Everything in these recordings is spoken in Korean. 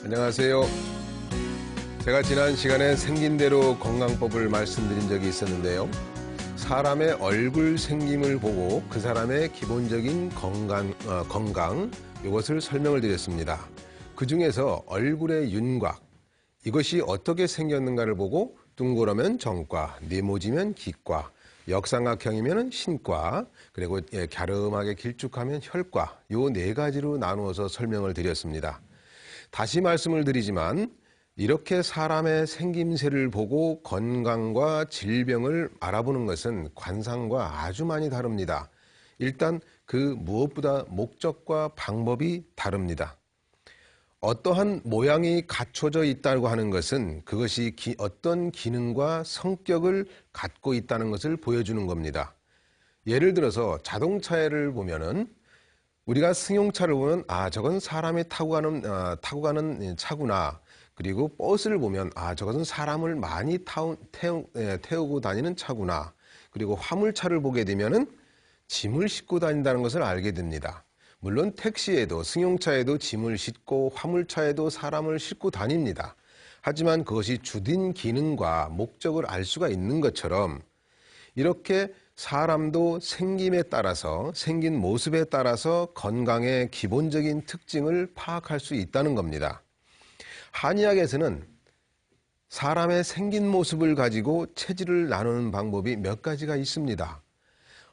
안녕하세요. 제가 지난 시간에 생긴 대로 건강법을 말씀드린 적이 있었는데요. 사람의 얼굴 생김을 보고 그 사람의 기본적인 건강 이것을 설명을 드렸습니다. 그 중에서 얼굴의 윤곽, 이것이 어떻게 생겼는가를 보고 둥그러면 정과, 네모지면 기과, 역삼각형이면 신과, 그리고 갸름하게 길쭉하면 혈과, 요 네 가지로 나누어서 설명을 드렸습니다. 다시 말씀을 드리지만 이렇게 사람의 생김새를 보고 건강과 질병을 알아보는 것은 관상과 아주 많이 다릅니다. 일단 그 무엇보다 목적과 방법이 다릅니다. 어떠한 모양이 갖춰져 있다고 하는 것은 그것이 어떤 기능과 성격을 갖고 있다는 것을 보여주는 겁니다. 예를 들어서 자동차를 보면은 우리가 승용차를 보면 저건 사람이 타고 가는 차구나. 그리고 버스를 보면 저것은 사람을 많이 태우고 다니는 차구나. 그리고 화물차를 보게 되면은 짐을 싣고 다닌다는 것을 알게 됩니다. 물론 택시에도 승용차에도 짐을 싣고 화물차에도 사람을 싣고 다닙니다. 하지만 그것이 주된 기능과 목적을 알 수가 있는 것처럼 이렇게 사람도 생김에 따라서 생긴 모습에 따라서 건강의 기본적인 특징을 파악할 수 있다는 겁니다. 한의학에서는 사람의 생긴 모습을 가지고 체질을 나누는 방법이 몇 가지가 있습니다.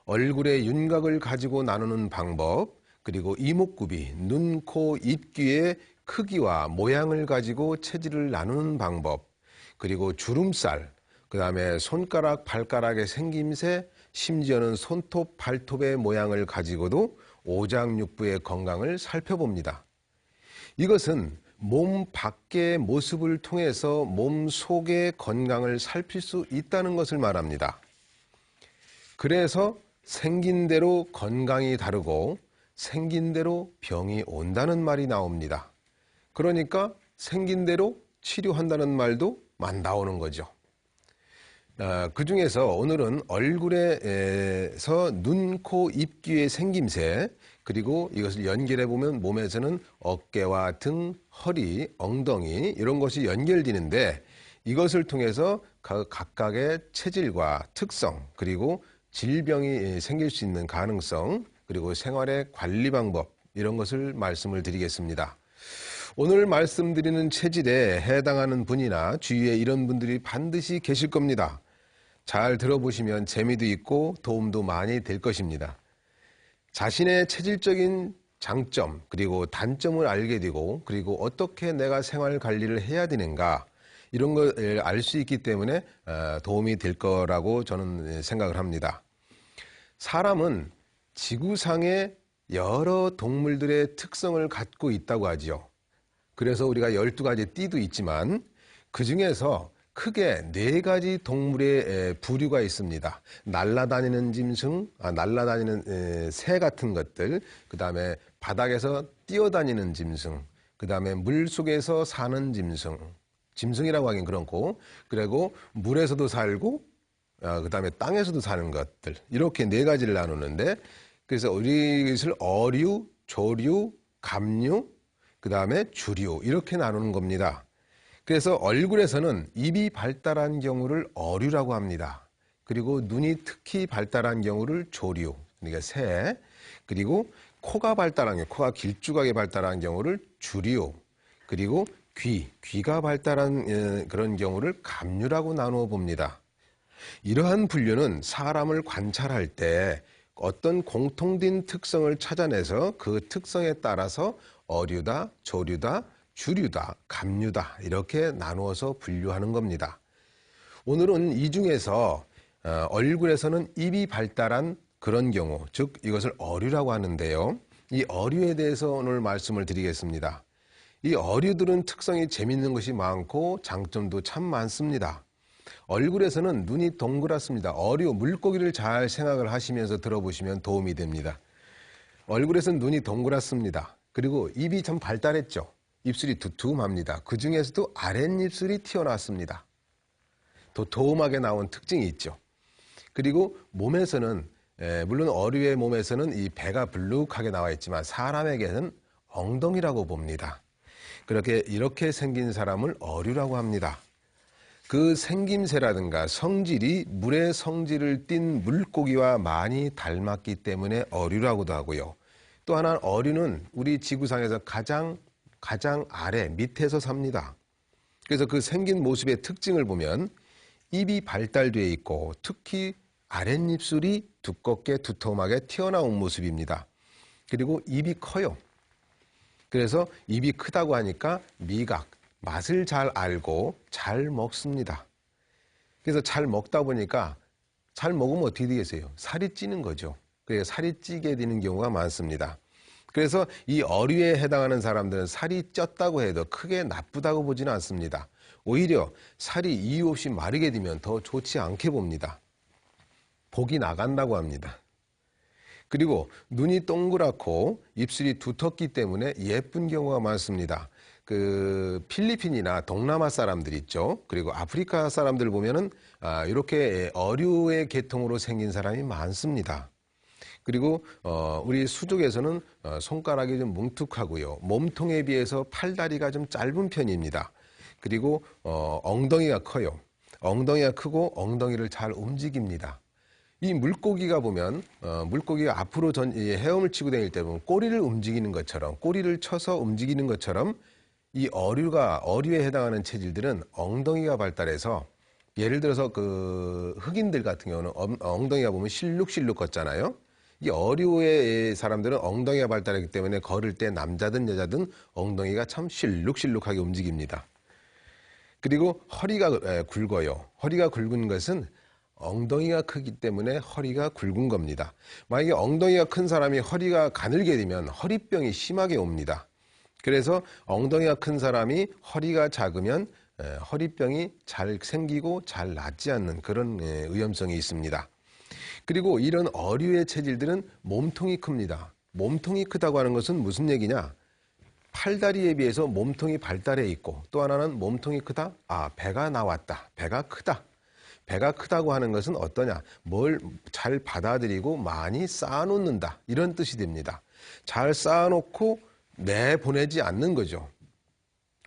얼굴의 윤곽을 가지고 나누는 방법, 그리고 이목구비, 눈, 코, 입, 귀의 크기와 모양을 가지고 체질을 나누는 방법, 그리고 주름살, 그 다음에 손가락, 발가락의 생김새, 심지어는 손톱, 발톱의 모양을 가지고도 오장육부의 건강을 살펴봅니다. 이것은 몸 밖의 모습을 통해서 몸 속의 건강을 살필 수 있다는 것을 말합니다. 그래서 생긴 대로 건강이 다르고 생긴 대로 병이 온다는 말이 나옵니다. 그러니까 생긴 대로 치료한다는 말도 나오는 거죠. 그 중에서 오늘은 얼굴에서 눈, 코, 입, 귀의 생김새, 그리고 이것을 연결해 보면 몸에서는 어깨와 등, 허리, 엉덩이 이런 것이 연결되는데 이것을 통해서 각각의 체질과 특성, 그리고 질병이 생길 수 있는 가능성, 그리고 생활의 관리 방법 이런 것을 말씀을 드리겠습니다. 오늘 말씀드리는 체질에 해당하는 분이나 주위에 이런 분들이 반드시 계실 겁니다. 잘 들어보시면 재미도 있고 도움도 많이 될 것입니다. 자신의 체질적인 장점 그리고 단점을 알게 되고 그리고 어떻게 내가 생활 관리를 해야 되는가 이런 걸 알 수 있기 때문에 도움이 될 거라고 저는 생각을 합니다. 사람은 지구상의 여러 동물들의 특성을 갖고 있다고 하죠. 그래서 우리가 12가지 띠도 있지만 그 중에서 크게 4가지 동물의 부류가 있습니다. 날아다니는 짐승, 날아다니는 새 같은 것들, 그 다음에 바닥에서 뛰어다니는 짐승, 그 다음에 물속에서 사는 짐승, 짐승이라고 하긴 그렇고, 그리고 물에서도 살고, 그 다음에 땅에서도 사는 것들, 이렇게 4가지를 나누는데, 그래서 우리를 어류, 조류, 갑류, 그 다음에 주류 이렇게 나누는 겁니다. 그래서 얼굴에서는 입이 발달한 경우를 어류라고 합니다. 그리고 눈이 특히 발달한 경우를 조류, 그러니까 새, 그리고 코가 발달한 경우, 코가 길쭉하게 발달한 경우를 주류, 그리고 귀가 발달한 그런 경우를 갑류라고 나누어 봅니다. 이러한 분류는 사람을 관찰할 때 어떤 공통된 특성을 찾아내서 그 특성에 따라서 어류다, 조류다, 주류다, 갑류다 이렇게 나누어서 분류하는 겁니다. 오늘은 이 중에서 얼굴에서는 입이 발달한 그런 경우, 즉 이것을 어류라고 하는데요. 이 어류에 대해서 오늘 말씀을 드리겠습니다. 이 어류들은 특성이 재밌는 것이 많고 장점도 참 많습니다. 얼굴에서는 눈이 동그랗습니다. 어류, 물고기를 잘 생각을 하시면서 들어보시면 도움이 됩니다. 얼굴에서는 눈이 동그랗습니다. 그리고 입이 참 발달했죠. 입술이 두툼합니다. 그 중에서도 아랫입술이 튀어나왔습니다. 도톰하게 나온 특징이 있죠. 그리고 몸에서는 물론 어류의 몸에서는 이 배가 불룩하게 나와 있지만 사람에게는 엉덩이라고 봅니다. 이렇게 생긴 사람을 어류라고 합니다. 그 생김새라든가 성질이 물의 성질을 띤 물고기와 많이 닮았기 때문에 어류라고도 하고요. 또 하나 어류는 우리 지구상에서 가장 아래 밑에서 삽니다. 그래서 그 생긴 모습의 특징을 보면 입이 발달되어 있고 특히 아랫입술이 두껍게 두툼하게 튀어나온 모습입니다. 그리고 입이 커요. 그래서 입이 크다고 하니까 미각, 맛을 잘 알고 잘 먹습니다. 그래서 잘 먹다 보니까 잘 먹으면 어떻게 되겠어요? 살이 찌는 거죠. 그래서 살이 찌게 되는 경우가 많습니다. 그래서 이 어류에 해당하는 사람들은 살이 쪘다고 해도 크게 나쁘다고 보지는 않습니다. 오히려 살이 이유 없이 마르게 되면 더 좋지 않게 봅니다. 복이 나간다고 합니다. 그리고 눈이 동그랗고 입술이 두텁기 때문에 예쁜 경우가 많습니다. 그 필리핀이나 동남아 사람들 있죠. 그리고 아프리카 사람들 보면은 이렇게 어류의 계통으로 생긴 사람이 많습니다. 그리고 우리 수족에서는 손가락이 좀 뭉툭하고요. 몸통에 비해서 팔다리가 좀 짧은 편입니다. 그리고 엉덩이가 커요. 엉덩이가 크고 엉덩이를 잘 움직입니다. 이 물고기가 보면 물고기가 앞으로 헤엄을 치고 다닐 때 보면 꼬리를 움직이는 것처럼 꼬리를 쳐서 움직이는 것처럼 이 어류에 해당하는 체질들은 엉덩이가 발달해서 예를 들어서 그 흑인들 같은 경우는 엉덩이가 보면 실룩실룩 걷잖아요. 이 어류의 사람들은 엉덩이가 발달하기 때문에 걸을 때 남자든 여자든 엉덩이가 참 실룩실룩하게 움직입니다. 그리고 허리가 굵어요. 허리가 굵은 것은 엉덩이가 크기 때문에 허리가 굵은 겁니다. 만약에 엉덩이가 큰 사람이 허리가 가늘게 되면 허리병이 심하게 옵니다. 그래서 엉덩이가 큰 사람이 허리가 작으면 허리병이 잘 생기고 잘 낫지 않는 그런 위험성이 있습니다. 그리고 이런 어류의 체질들은 몸통이 큽니다. 몸통이 크다고 하는 것은 무슨 얘기냐? 팔다리에 비해서 몸통이 발달해 있고 또 하나는 몸통이 크다? 배가 나왔다. 배가 크다. 배가 크다고 하는 것은 어떠냐? 뭘 잘 받아들이고 많이 쌓아놓는다. 이런 뜻이 됩니다. 잘 쌓아놓고 내보내지 않는 거죠.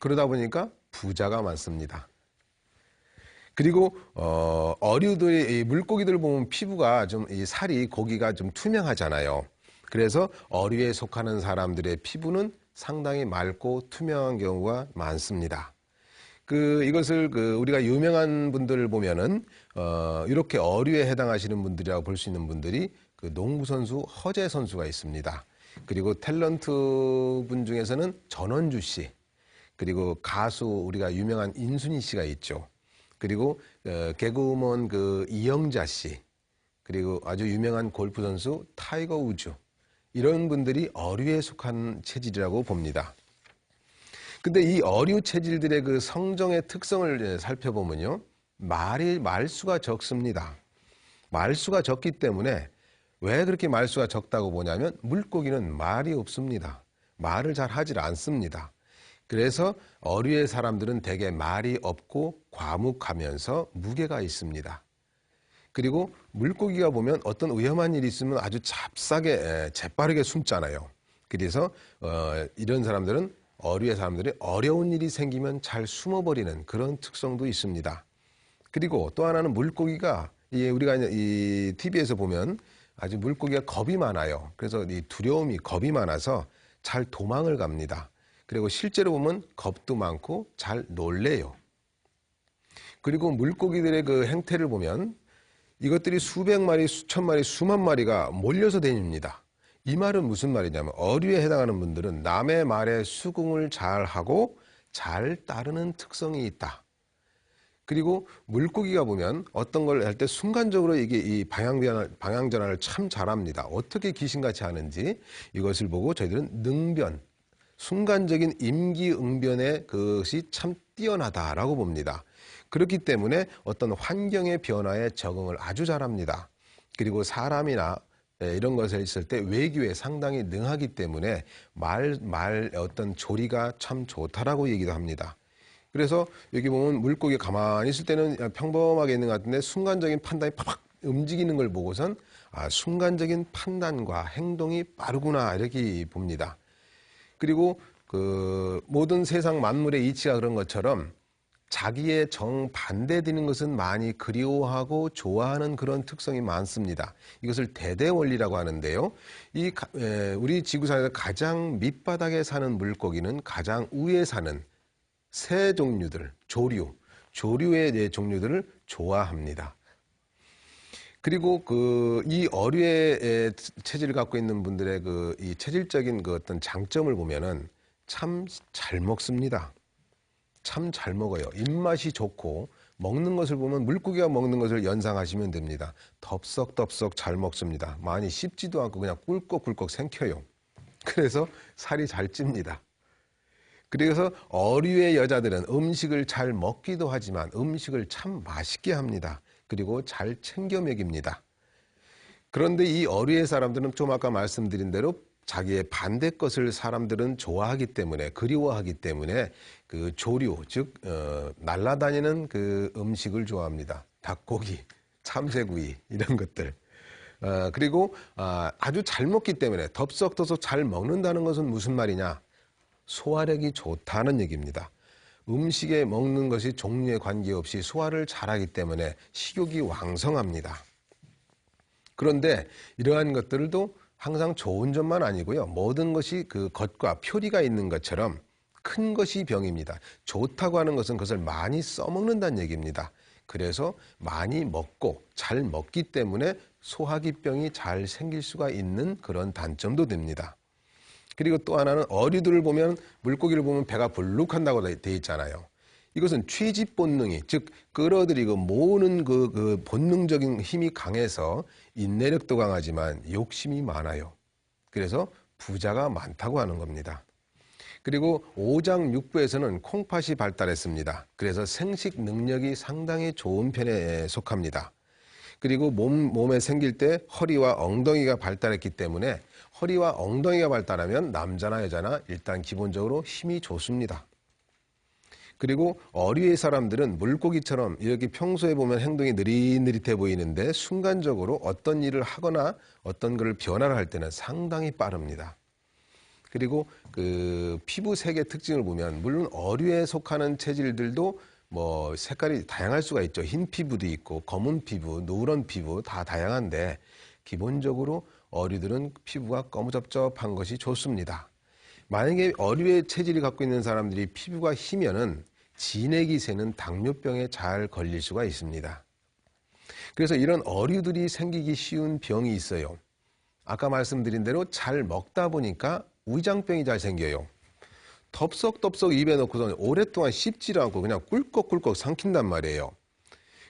그러다 보니까 부자가 많습니다. 그리고 어류들이 물고기들 보면 피부가 좀 이 살이 고기가 좀 투명하잖아요. 그래서 어류에 속하는 사람들의 피부는 상당히 맑고 투명한 경우가 많습니다. 이것을 우리가 유명한 분들을 보면은 이렇게 어류에 해당하시는 분들이라고 볼 수 있는 분들이 그 농구 선수 허재 선수가 있습니다. 그리고 탤런트 분 중에서는 전원주 씨, 그리고 가수 우리가 유명한 인순이 씨가 있죠. 그리고 개그우먼 이영자 씨, 그리고 아주 유명한 골프 선수 타이거 우즈, 이런 분들이 어류에 속한 체질이라고 봅니다. 근데 이 어류 체질들의 그 성정의 특성을 살펴보면요, 말수가 적습니다. 말수가 적기 때문에 왜 그렇게 말수가 적다고 보냐면 물고기는 말이 없습니다. 말을 잘 하질 않습니다. 그래서 어류의 사람들은 대개 말이 없고 과묵하면서 무게가 있습니다. 그리고 물고기가 보면 어떤 위험한 일이 있으면 아주 잽싸게 재빠르게 숨잖아요. 그래서 이런 사람들은 어류의 사람들이 어려운 일이 생기면 잘 숨어버리는 그런 특성도 있습니다. 그리고 또 하나는 물고기가 우리가 이 TV에서 보면 아주 물고기가 겁이 많아요. 그래서 이 두려움이 겁이 많아서 잘 도망을 갑니다. 그리고 실제로 보면 겁도 많고 잘 놀래요. 그리고 물고기들의 그 행태를 보면 이것들이 수백 마리, 수천 마리, 수만 마리가 몰려서 다닙니다. 이 말은 무슨 말이냐면 어류에 해당하는 분들은 남의 말에 수긍을 잘하고 잘 따르는 특성이 있다. 그리고 물고기가 보면 어떤 걸 할 때 순간적으로 이게 이 방향 전환을 참 잘합니다. 어떻게 귀신같이 하는지 이것을 보고 저희들은 능변, 순간적인 임기응변의 그것이 참 뛰어나다라고 봅니다. 그렇기 때문에 어떤 환경의 변화에 적응을 아주 잘합니다. 그리고 사람이나 이런 것에 있을 때 외교에 상당히 능하기 때문에 어떤 조리가 참 좋다라고 얘기도 합니다. 그래서 여기 보면 물고기 가만히 있을 때는 평범하게 있는 것 같은데 순간적인 판단이 팍팍 움직이는 걸 보고선 순간적인 판단과 행동이 빠르구나 이렇게 봅니다. 그리고 그 모든 세상 만물의 이치가 그런 것처럼 자기의 정반대되는 것은 많이 그리워하고 좋아하는 그런 특성이 많습니다. 이것을 대대원리라고 하는데요. 우리 지구상에서 가장 밑바닥에 사는 물고기는 가장 위에 사는 새 종류들, 조류의 종류들을 좋아합니다. 그리고 이 어류의 체질을 갖고 있는 분들의 이 체질적인 어떤 장점을 보면은 참 잘 먹습니다. 참 잘 먹어요. 입맛이 좋고 먹는 것을 보면 물고기가 먹는 것을 연상하시면 됩니다. 덥석덥석 잘 먹습니다. 많이 씹지도 않고 그냥 꿀꺽꿀꺽 생켜요. 그래서 살이 잘 찝니다. 그래서 어류의 여자들은 음식을 잘 먹기도 하지만 음식을 참 맛있게 합니다. 그리고 잘 챙겨 먹입니다. 그런데 이 어류의 사람들은 좀 아까 말씀드린 대로 자기의 반대 것을 사람들은 좋아하기 때문에, 그리워하기 때문에 그 조류, 즉 날아다니는 그 음식을 좋아합니다. 닭고기, 참새구이 이런 것들. 그리고 아주 잘 먹기 때문에, 덥석덥석 잘 먹는다는 것은 무슨 말이냐? 소화력이 좋다는 얘기입니다. 음식에 먹는 것이 종류에 관계없이 소화를 잘하기 때문에 식욕이 왕성합니다. 그런데 이러한 것들도 항상 좋은 점만 아니고요. 모든 것이 그 겉과 표리가 있는 것처럼 큰 것이 병입니다. 좋다고 하는 것은 그것을 많이 써먹는다는 얘기입니다. 그래서 많이 먹고 잘 먹기 때문에 소화기병이 잘 생길 수가 있는 그런 단점도 됩니다. 그리고 또 하나는 어류들을 보면, 물고기를 보면 배가 불룩한다고 되어 있잖아요. 이것은 취집 본능이, 즉 끌어들이고 모으는 그 본능적인 힘이 강해서 인내력도 강하지만 욕심이 많아요. 그래서 부자가 많다고 하는 겁니다. 그리고 오장육부에서는 콩팥이 발달했습니다. 그래서 생식 능력이 상당히 좋은 편에 속합니다. 그리고 몸에 생길 때 허리와 엉덩이가 발달했기 때문에 허리와 엉덩이가 발달하면 남자나 여자나 일단 기본적으로 힘이 좋습니다. 그리고 어류의 사람들은 물고기처럼 이렇게 평소에 보면 행동이 느릿느릿해 보이는데 순간적으로 어떤 일을 하거나 어떤 것을 변화를 할 때는 상당히 빠릅니다. 그리고 그 피부 색의 특징을 보면, 물론 어류에 속하는 체질들도 뭐 색깔이 다양할 수가 있죠. 흰 피부도 있고 검은 피부, 노란 피부 다 다양한데 기본적으로 어류들은 피부가 거무접접한 것이 좋습니다. 만약에 어류의 체질이 갖고 있는 사람들이 피부가 희면은 진액이 새는 당뇨병에 잘 걸릴 수가 있습니다. 그래서 이런 어류들이 생기기 쉬운 병이 있어요. 아까 말씀드린 대로 잘 먹다 보니까 위장병이 잘 생겨요. 덥석덥석 입에 넣고서 오랫동안 씹지를 않고 그냥 꿀꺽꿀꺽 삼킨단 말이에요.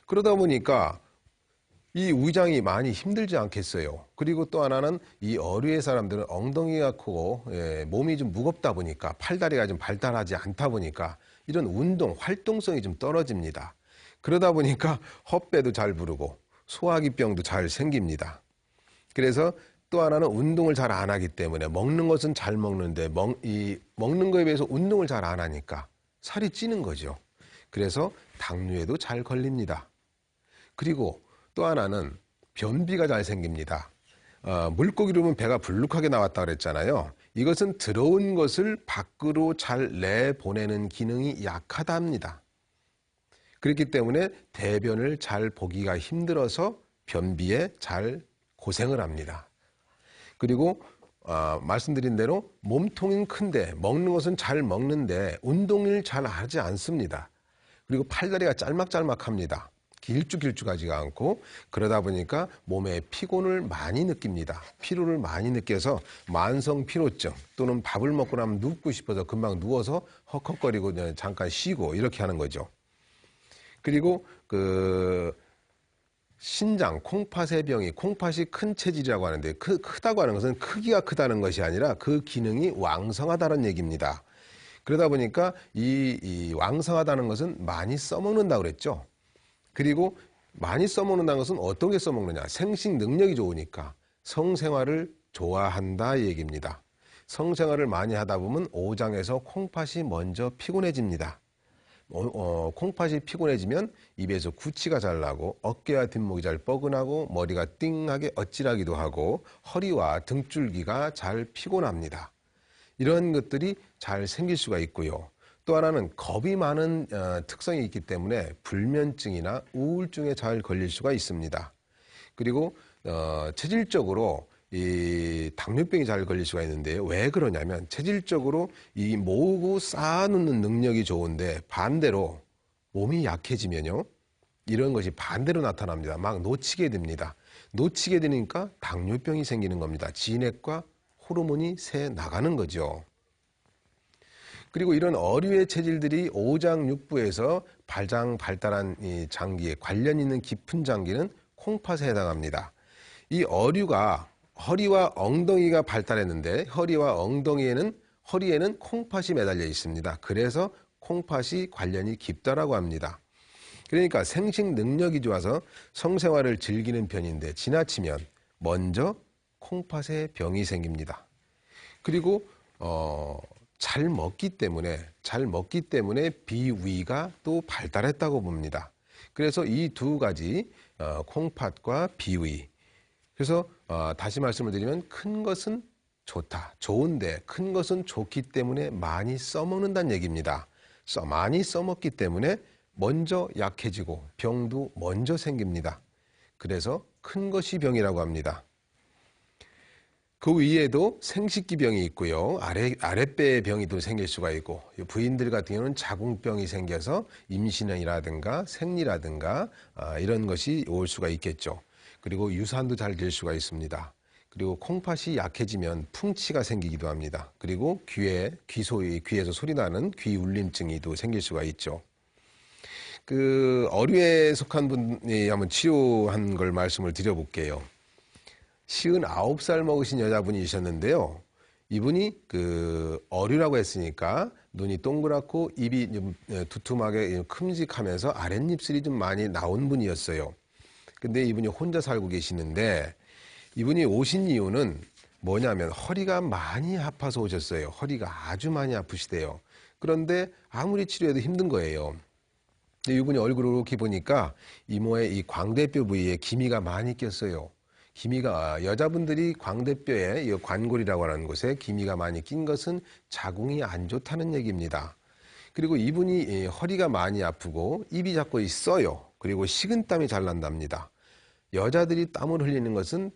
그러다 보니까 이 위장이 많이 힘들지 않겠어요. 그리고 또 하나는 이 어류의 사람들은 엉덩이가 크고 몸이 좀 무겁다 보니까, 팔다리가 좀 발달하지 않다 보니까 이런 운동, 활동성이 좀 떨어집니다. 그러다 보니까 헛배도 잘 부르고 소화기병도 잘 생깁니다. 그래서 또 하나는 운동을 잘 안 하기 때문에, 먹는 것은 잘 먹는데 먹는 거에 비해서 운동을 잘 안 하니까 살이 찌는 거죠. 그래서 당뇨에도 잘 걸립니다. 그리고 또 하나는 변비가 잘 생깁니다. 물고기를 보면 배가 불룩하게 나왔다 그랬잖아요. 이것은 들어온 것을 밖으로 잘 내보내는 기능이 약하답니다. 그렇기 때문에 대변을 잘 보기가 힘들어서 변비에 잘 고생을 합니다. 그리고 말씀드린 대로 몸통은 큰데 먹는 것은 잘 먹는데 운동을 잘 하지 않습니다. 그리고 팔다리가 짤막짤막합니다. 길쭉길쭉하지가 않고, 그러다 보니까 몸에 피곤을 많이 느낍니다. 피로를 많이 느껴서 만성 피로증, 또는 밥을 먹고 나면 눕고 싶어서 금방 누워서 헉헉거리고 잠깐 쉬고 이렇게 하는 거죠. 그리고 신장, 콩팥의 병이, 콩팥이 큰 체질이라고 하는데, 크다고 하는 것은 크기가 크다는 것이 아니라 그 기능이 왕성하다는 얘기입니다. 그러다 보니까 이 왕성하다는 것은 많이 써먹는다고 그랬죠. 그리고 많이 써먹는다는 것은 어떤 게 써먹느냐? 생식 능력이 좋으니까 성생활을 좋아한다 얘기입니다. 성생활을 많이 하다 보면 오장에서 콩팥이 먼저 피곤해집니다. 콩팥이 피곤해지면 입에서 구취가 잘 나고 어깨와 뒷목이 잘 뻐근하고 머리가 띵하게 어찔하기도 하고 허리와 등줄기가 잘 피곤합니다. 이런 것들이 잘 생길 수가 있고요. 또 하나는 겁이 많은 특성이 있기 때문에 불면증이나 우울증에 잘 걸릴 수가 있습니다. 그리고 체질적으로 이 당뇨병이 잘 걸릴 수가 있는데요. 왜 그러냐면 체질적으로 이 모으고 쌓아놓는 능력이 좋은데 반대로 몸이 약해지면요. 이런 것이 반대로 나타납니다. 막 놓치게 됩니다. 놓치게 되니까 당뇨병이 생기는 겁니다. 진액과 호르몬이 새 나가는 거죠. 그리고 이런 어류의 체질들이 오장육부에서 발달한 이 장기에 관련 있는 깊은 장기는 콩팥에 해당합니다. 이 어류가 허리와 엉덩이가 발달했는데 허리에는 콩팥이 매달려 있습니다. 그래서 콩팥이 관련이 깊다라고 합니다. 그러니까 생식 능력이 좋아서 성생활을 즐기는 편인데 지나치면 먼저 콩팥에 병이 생깁니다. 그리고 잘 먹기 때문에 비위가 또 발달했다고 봅니다. 그래서 이 두 가지 콩팥과 비위. 그래서 다시 말씀을 드리면 큰 것은 좋다, 좋은데 큰 것은 좋기 때문에 많이 써먹는다는 얘기입니다. 많이 써먹기 때문에 먼저 약해지고 병도 먼저 생깁니다. 그래서 큰 것이 병이라고 합니다. 그 위에도 생식기병이 있고요. 아랫배의 병이 또 생길 수가 있고 부인들 같은 경우는 자궁병이 생겨서 임신이라든가 생리라든가 이런 것이 올 수가 있겠죠. 그리고 유산도 잘 될 수가 있습니다. 그리고 콩팥이 약해지면 풍치가 생기기도 합니다. 그리고 귀에서 소리 나는 귀 울림증이 또 생길 수가 있죠. 그 어류에 속한 분이 한번 치료한 걸 말씀을 드려볼게요. 59살 먹으신 여자분이셨는데요. 이분이 그 어류라고 했으니까 눈이 동그랗고 입이 좀 두툼하게 큼직하면서 아랫입술이 좀 많이 나온 분이었어요. 근데 이분이 혼자 살고 계시는데 이분이 오신 이유는 뭐냐면 허리가 많이 아파서 오셨어요. 허리가 아주 많이 아프시대요. 그런데 아무리 치료해도 힘든 거예요. 근데 이분이 얼굴을 이렇게 보니까 이모의 이 광대뼈 부위에 기미가 많이 꼈어요. 여자분들이 광대뼈에 이 관골이라고 하는 곳에 기미가 많이 낀 것은 자궁이 안 좋다는 얘기입니다. 그리고 이분이 허리가 많이 아프고 입이 자꾸 있어요. 그리고 식은땀이 잘 난답니다. 여자들이 땀을 흘리는 것은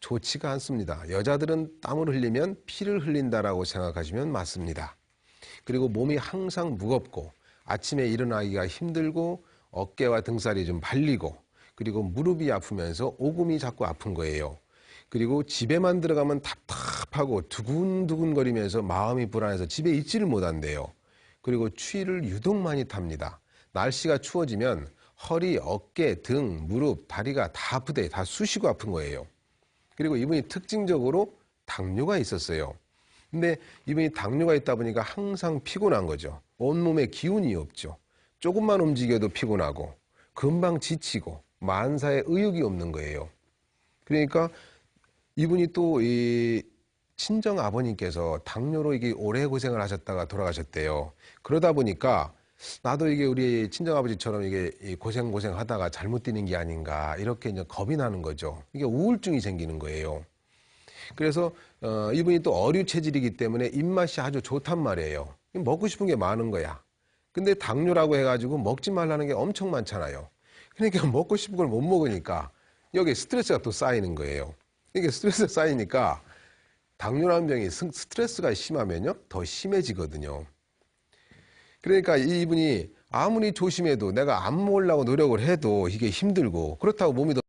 좋지가 않습니다. 여자들은 땀을 흘리면 피를 흘린다라고 생각하시면 맞습니다. 그리고 몸이 항상 무겁고 아침에 일어나기가 힘들고 어깨와 등살이 좀 발리고 그리고 무릎이 아프면서 오금이 자꾸 아픈 거예요. 그리고 집에만 들어가면 답답하고 두근두근거리면서 마음이 불안해서 집에 있지를 못한대요. 그리고 추위를 유독 많이 탑니다. 날씨가 추워지면 허리, 어깨, 등, 무릎, 다리가 다 아프대, 다 쑤시고 아픈 거예요. 그리고 이분이 특징적으로 당뇨가 있었어요. 근데 이분이 당뇨가 있다 보니까 항상 피곤한 거죠. 온몸에 기운이 없죠. 조금만 움직여도 피곤하고 금방 지치고 만사에 의욕이 없는 거예요. 그러니까 이분이 또 이 친정 아버님께서 당뇨로 이게 오래 고생을 하셨다가 돌아가셨대요. 그러다 보니까 나도 이게 우리 친정 아버지처럼 이게 고생 하다가 잘못 뛰는 게 아닌가 이렇게 이제 겁이 나는 거죠. 이게 우울증이 생기는 거예요. 그래서 이분이 또 어류 체질이기 때문에 입맛이 아주 좋단 말이에요. 먹고 싶은 게 많은 거야. 근데 당뇨라고 해가지고 먹지 말라는 게 엄청 많잖아요. 그러니까 먹고 싶은 걸 못 먹으니까 여기에 스트레스가 또 쌓이는 거예요. 이게 스트레스가 쌓이니까 당뇨라는 병이 스트레스가 심하면요 더 심해지거든요. 그러니까 이분이 아무리 조심해도 내가 안 먹으려고 노력을 해도 이게 힘들고 그렇다고 몸이 더